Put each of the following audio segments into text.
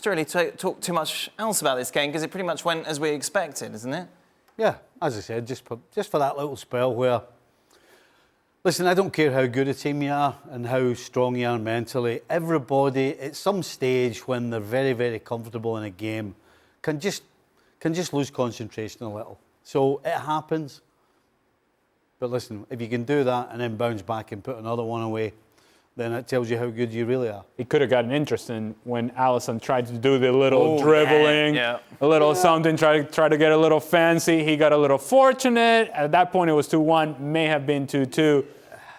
to really talk too much else about this game because it pretty much went as we expected, isn't it? Yeah, as I said, just for that little spell where, listen, I don't care how good a team you are and how strong you are mentally. Everybody, at some stage when they're very, very comfortable in a game, can just lose concentration a little. So it happens. But listen, if you can do that and then bounce back and put another one away, then it tells you how good you really are. It could have gotten interesting when Alisson tried to do the little dribbling, a little something, try to get a little fancy. He got a little fortunate. At that point, it was 2-1, may have been 2-2.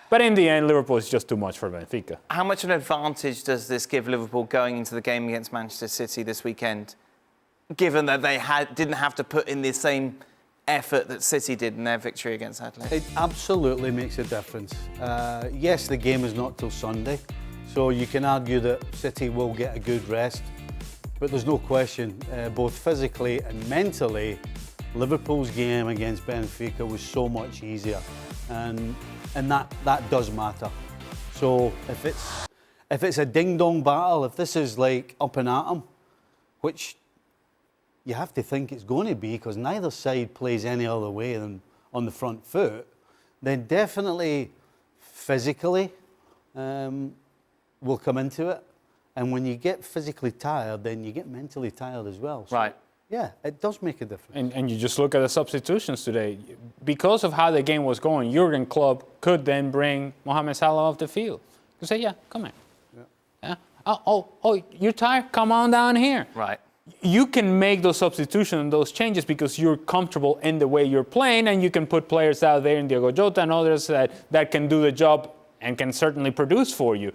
But in the end, Liverpool is just too much for Benfica. How much of an advantage does this give Liverpool going into the game against Manchester City this weekend, given that they didn't have to put in the same effort that City did in their victory against Atletico? It absolutely makes a difference. Yes, the game is not till Sunday, so you can argue that City will get a good rest, but there's no question, both physically and mentally, Liverpool's game against Benfica was so much easier, and that does matter. So if it's a ding-dong battle, if this is like up and at 'em, which you have to think it's going to be because neither side plays any other way than on the front foot, then definitely physically we'll come into it. And when you get physically tired, then you get mentally tired as well. So, right. Yeah, it does make a difference. And you just look at the substitutions today. Because of how the game was going, Jurgen Klopp could then bring Mohamed Salah off the field. You say, yeah, come in. Yeah. Oh, you're tired? Come on down here. Right. You can make those substitutions and those changes because you're comfortable in the way you're playing, and you can put players out there in Diogo Jota and others that can do the job and can certainly produce for you.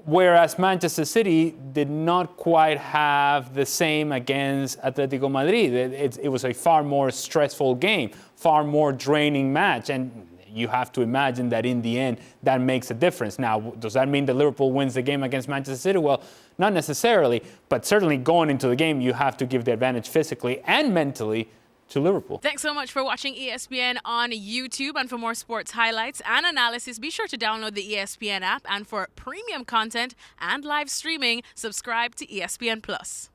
Whereas Manchester City did not quite have the same against Atletico Madrid. It was a far more stressful game, far more draining match, and you have to imagine that in the end, that makes a difference. Now, does that mean that Liverpool wins the game against Manchester City? Well, not necessarily, but certainly going into the game, you have to give the advantage physically and mentally to Liverpool. Thanks so much for watching ESPN on YouTube. And for more sports highlights and analysis, be sure to download the ESPN app. And for premium content and live streaming, subscribe to ESPN+.